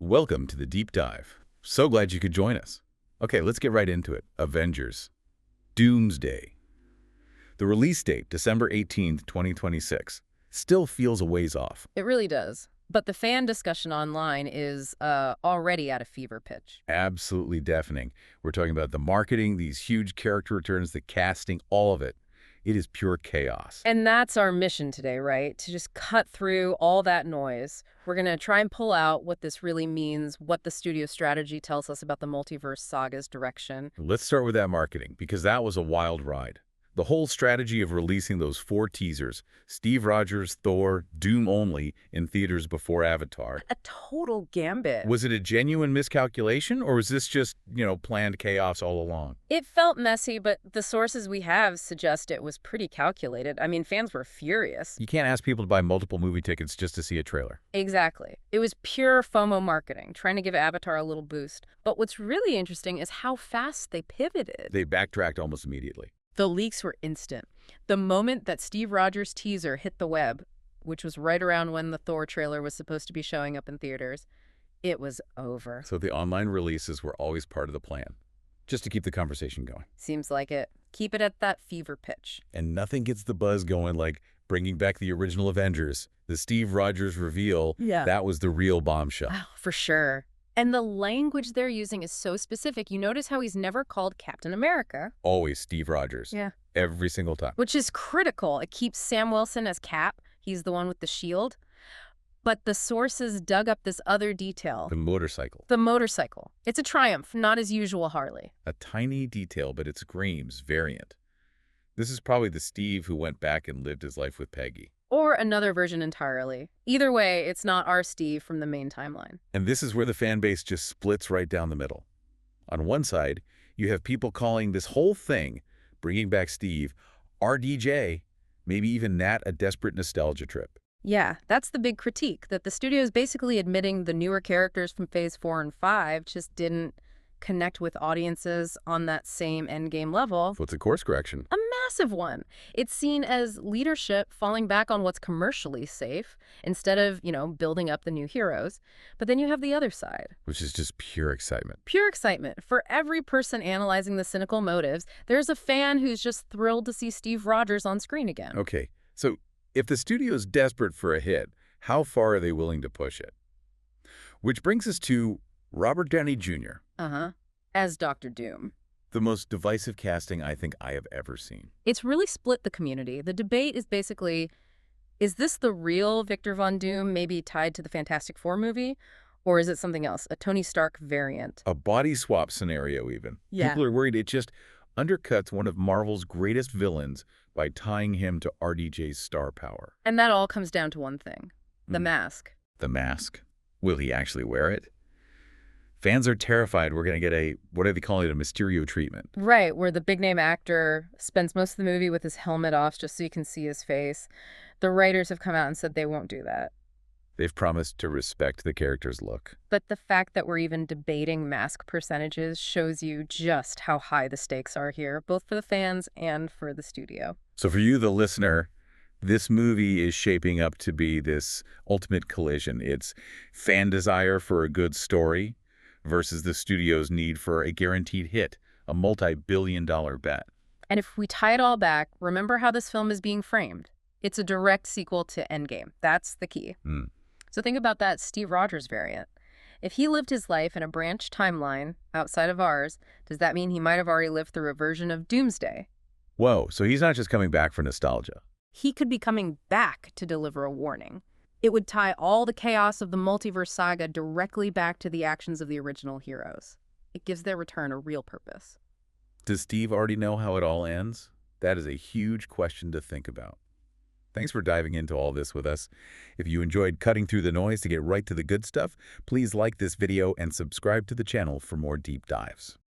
Welcome to the deep dive. So glad you could join us. Okay, let's get right into it. Avengers. Doomsday. The release date, December 18th, 2026, still feels a ways off. It really does. But the fan discussion online is already at a fever pitch. Absolutely deafening. We're talking about the marketing, these huge character returns, the casting, all of it. It is pure chaos. And that's our mission today, right? To just cut through all that noise. We're going to try and pull out what this really means, what the studio strategy tells us about the multiverse saga's direction. Let's start with that marketing, because that was a wild ride. The whole strategy of releasing those 4 teasers, Steve Rogers, Thor, Doom only, in theaters before Avatar. A total gambit. Was it a genuine miscalculation, or was this just, planned chaos all along? It felt messy, but the sources we have suggest it was pretty calculated. I mean, fans were furious. You can't ask people to buy multiple movie tickets just to see a trailer. Exactly. It was pure FOMO marketing, trying to give Avatar a little boost. But what's really interesting is how fast they pivoted. They backtracked almost immediately. The leaks were instant. The moment that Steve Rogers' teaser hit the web, which was right around when the Thor trailer was supposed to be showing up in theaters, it was over. So the online releases were always part of the plan, just to keep the conversation going. Seems like it. Keep it at that fever pitch. And nothing gets the buzz going like bringing back the original Avengers. The Steve Rogers reveal, that was the real bombshell. Oh, for sure. And the language they're using is so specific. You notice how he's never called Captain America. Always Steve Rogers. Yeah. Every single time. Which is critical. It keeps Sam Wilson as Cap. He's the one with the shield. But the sources dug up this other detail. The motorcycle. The motorcycle. It's a Triumph, not his usual Harley. A tiny detail, but it screams variant. This is probably the Steve who went back and lived his life with Peggy. Or another version entirely. Either way, it's not our Steve from the main timeline. And this is where the fan base just splits right down the middle. On one side, you have people calling this whole thing, bringing back Steve, RDJ, maybe even Nat a desperate nostalgia trip. Yeah, that's the big critique, that the studio is basically admitting the newer characters from Phase 4 and 5 just didn't connect with audiences on that same endgame level. So it's a course correction. A massive one. It's seen as leadership falling back on what's commercially safe instead of, building up the new heroes. But then you have the other side. Which is just pure excitement. Pure excitement. For every person analyzing the cynical motives, there's a fan who's just thrilled to see Steve Rogers on screen again. Okay, so if the studio's desperate for a hit, how far are they willing to push it? Which brings us to Robert Downey Jr. As Dr. Doom. The most divisive casting I think I have ever seen. It's really split the community. The debate is basically, is this the real Victor Von Doom, maybe tied to the Fantastic Four movie? Or is it something else, a Tony Stark variant? A body swap scenario even. Yeah. People are worried it just undercuts one of Marvel's greatest villains by tying him to RDJ's star power. And that all comes down to one thing, the mask. The mask. Will he actually wear it? Fans are terrified we're going to get what are they calling it, a Mysterio treatment. Right, where the big-name actor spends most of the movie with his helmet off just so you can see his face. The writers have come out and said they won't do that. They've promised to respect the character's look. But the fact that we're even debating mask percentages shows you just how high the stakes are here, both for the fans and for the studio. So for you, the listener, this movie is shaping up to be this ultimate collision. It's fan desire for a good story versus the studio's need for a guaranteed hit, a multi-billion-dollar bet. And if we tie it all back, remember how this film is being framed. It's a direct sequel to Endgame. That's the key. So think about that Steve Rogers variant. If he lived his life in a branched timeline outside of ours, does that mean he might have already lived through a version of Doomsday? Whoa, so he's not just coming back for nostalgia. He could be coming back to deliver a warning. It would tie all the chaos of the multiverse saga directly back to the actions of the original heroes. It gives their return a real purpose. Does Steve already know how it all ends? That is a huge question to think about. Thanks for diving into all this with us. If you enjoyed cutting through the noise to get right to the good stuff, please like this video and subscribe to the channel for more deep dives.